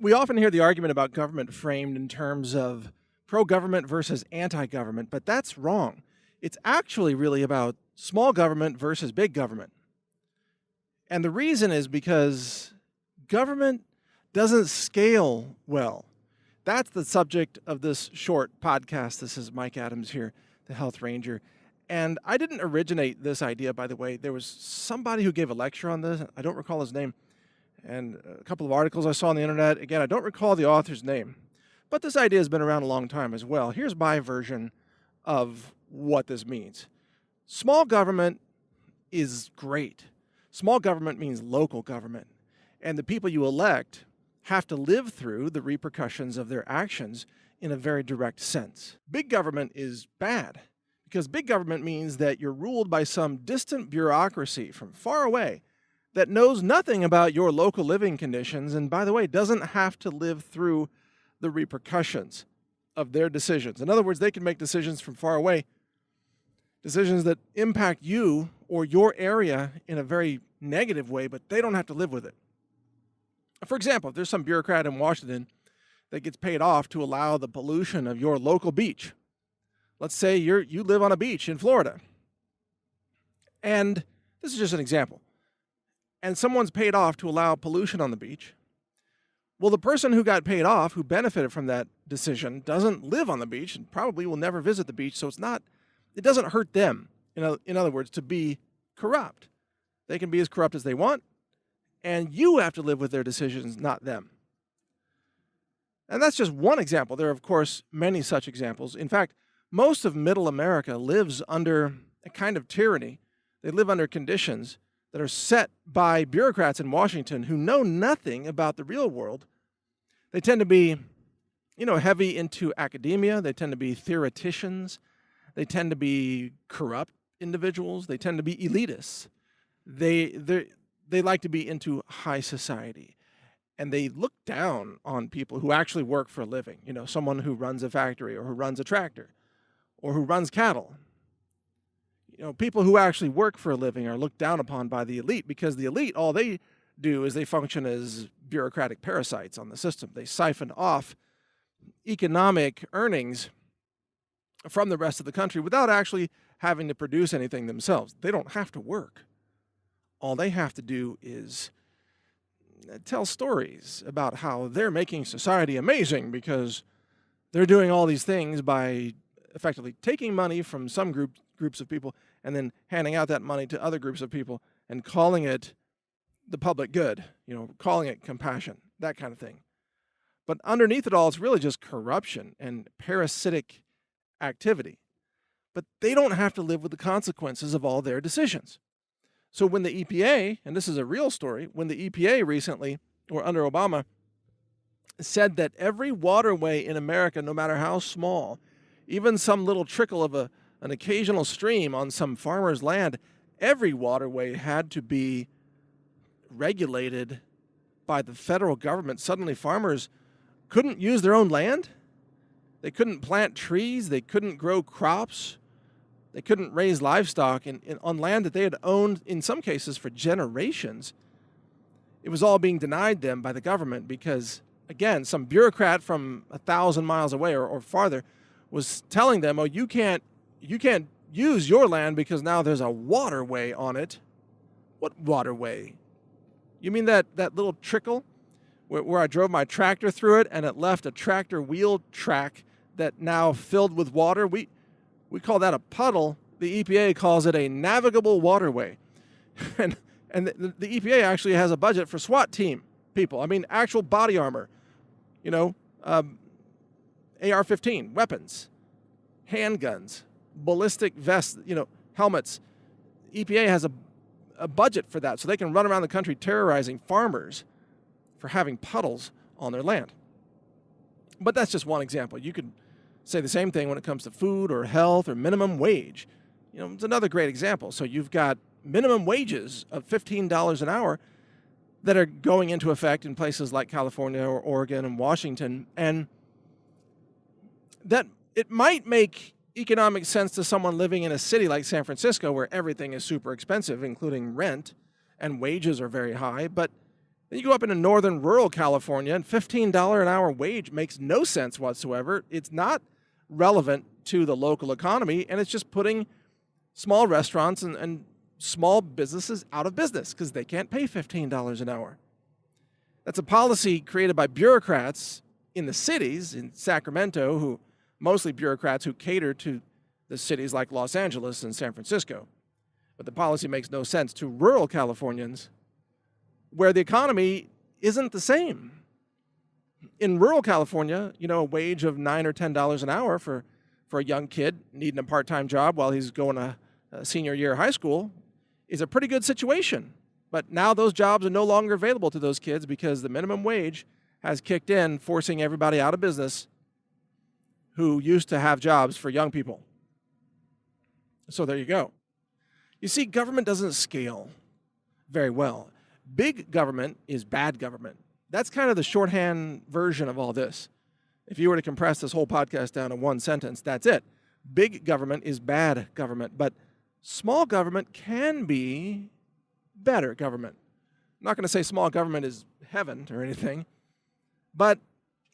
We often hear the argument about government framed in terms of pro-government versus anti-government, but that's wrong. It's actually really about small government versus big government. And the reason is because government doesn't scale well. That's the subject of this short podcast. This is Mike Adams here, the Health Ranger. And I didn't originate this idea, by the way. There was somebody who gave a lecture on this. I don't recall his name. And a couple of articles I saw on the internet. Again, I don't recall the author's name. But this idea has been around a long time as well. Here's my version of what this means. Small government is great. Small government means local government. And the people you elect have to live through the repercussions of their actions in a very direct sense. Big government is bad because big government means that you're ruled by some distant bureaucracy from far away that knows nothing about your local living conditions and, by the way, doesn't have to live through the repercussions of their decisions. In other words, they can make decisions from far away, decisions that impact you or your area in a very negative way, but they don't have to live with it. For example, if there's some bureaucrat in Washington that gets paid off to allow the pollution of your local beach. Let's say you live on a beach in Florida. And this is just an example. And someone's paid off to allow pollution on the beach. Well, the person who got paid off, who benefited from that decision, doesn't live on the beach and probably will never visit the beach, so it doesn't hurt them, in other words, to be corrupt. They can be as corrupt as they want, and you have to live with their decisions, not them. And that's just one example. There are, of course, many such examples. In fact, most of middle America lives under a kind of tyranny. They live under conditions that are set by bureaucrats in Washington who know nothing about the real world. They tend to be, heavy into academia. They tend to be theoreticians. They tend to be corrupt individuals. They tend to be elitists. They like to be into high society. And they look down on people who actually work for a living. Someone who runs a factory or who runs a tractor or who runs cattle. People who actually work for a living are looked down upon by the elite because the elite, all they do is they function as bureaucratic parasites on the system. They siphon off economic earnings from the rest of the country without actually having to produce anything themselves. They don't have to work. All they have to do is tell stories about how they're making society amazing because they're doing all these things by effectively taking money from some groups of people and then handing out that money to other groups of people and calling it the public good, calling it compassion, that kind of thing. But underneath it all, it's really just corruption and parasitic activity. But they don't have to live with the consequences of all their decisions. So when the EPA, and this is a real story, when the EPA recently, or under Obama, said that every waterway in America, no matter how small, even some little trickle of an occasional stream on some farmer's land, every waterway had to be regulated by the federal government. Suddenly farmers couldn't use their own land. They couldn't plant trees. They couldn't grow crops. They couldn't raise livestock on land that they had owned, in some cases, for generations. It was all being denied them by the government because, again, some bureaucrat from 1,000 miles away or farther was telling them, oh, you can't use your land because now there's a waterway on it. What waterway? You mean that little trickle where I drove my tractor through it and it left a tractor wheel track that now filled with water? We call that a puddle. The EPA calls it a navigable waterway. and the EPA actually has a budget for SWAT team people. I mean, actual body armor, AR-15, weapons, handguns, ballistic vests, helmets. EPA has a budget for that so they can run around the country terrorizing farmers for having puddles on their land. But that's just one example. You could say the same thing when it comes to food or health or minimum wage. It's another great example. So you've got minimum wages of $15 an hour that are going into effect in places like California or Oregon and Washington, and that it might make economic sense to someone living in a city like San Francisco where everything is super expensive, including rent, and wages are very high, but Then you go up into northern rural California, and $15 an hour wage makes no sense whatsoever. It's not relevant to the local economy, and it's just putting small restaurants and small businesses out of business because they can't pay $15 an hour. That's a policy created by bureaucrats in the cities, in Sacramento, mostly bureaucrats who cater to the cities like Los Angeles and San Francisco. But the policy makes no sense to rural Californians where the economy isn't the same. In rural California, a wage of $9 or $10 an hour for a young kid needing a part-time job while he's going to senior year of high school is a pretty good situation. But now those jobs are no longer available to those kids because the minimum wage has kicked in, forcing everybody out of business who used to have jobs for young people. So there you go. You see, government doesn't scale very well. Big government is bad government. That's kind of the shorthand version of all this. If you were to compress this whole podcast down to one sentence, that's it. Big government is bad government, but small government can be better government. I'm not going to say small government is heaven or anything, but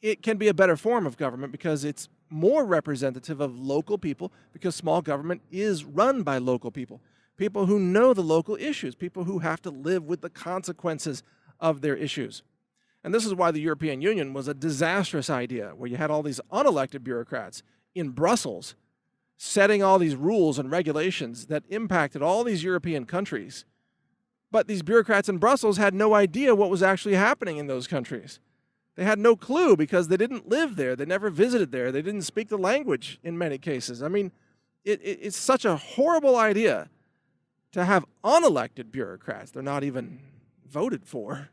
it can be a better form of government because it's more representative of local people, because small government is run by local people, people who know the local issues, people who have to live with the consequences of their issues. And this is why the European Union was a disastrous idea, where you had all these unelected bureaucrats in Brussels setting all these rules and regulations that impacted all these European countries. But these bureaucrats in Brussels had no idea what was actually happening in those countries. They had no clue because they didn't live there. They never visited there. They didn't speak the language in many cases. I mean, it's such a horrible idea to have unelected bureaucrats. They're not even voted for,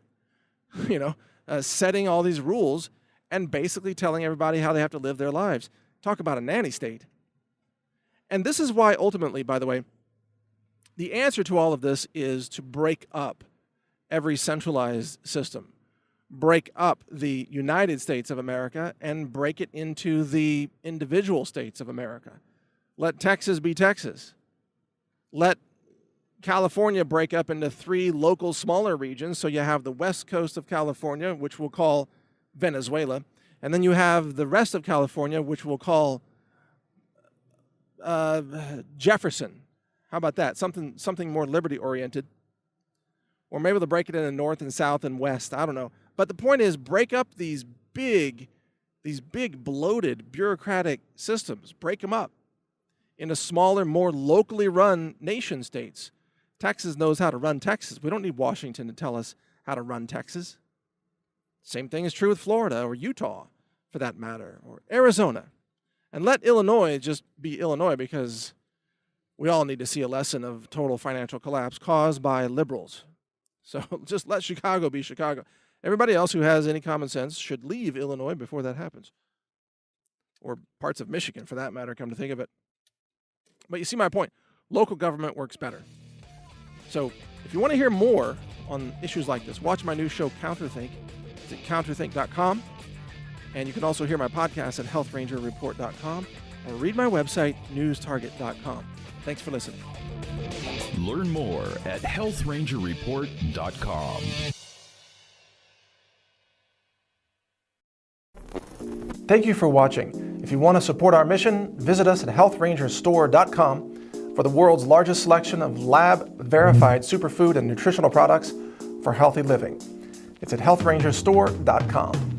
setting all these rules and basically telling everybody how they have to live their lives. Talk about a nanny state. And this is why ultimately, by the way, the answer to all of this is to break up every centralized system. Break up the United States of America and break it into the individual states of America. Let Texas be Texas. Let California break up into 3 local smaller regions. So you have the west coast of California, which we'll call Venezuela. And then you have the rest of California, which we'll call Jefferson. How about that? Something more liberty-oriented. Or maybe they'll break it into north and south and west. I don't know. But the point is, break up these big bloated bureaucratic systems. Break them up into smaller, more locally run nation states. Texas knows how to run Texas. We don't need Washington to tell us how to run Texas. Same thing is true with Florida or Utah, for that matter, or Arizona. And let Illinois just be Illinois, because we all need to see a lesson of total financial collapse caused by liberals. So just let Chicago be Chicago. Everybody else who has any common sense should leave Illinois before that happens. Or parts of Michigan, for that matter, come to think of it. But you see my point. Local government works better. So if you want to hear more on issues like this, watch my new show, Counterthink. It's at counterthink.com. And you can also hear my podcast at healthrangerreport.com or read my website, newstarget.com. Thanks for listening. Learn more at healthrangerreport.com. Thank you for watching. If you want to support our mission, visit us at healthrangerstore.com for the world's largest selection of lab-verified superfood and nutritional products for healthy living. It's at healthrangerstore.com.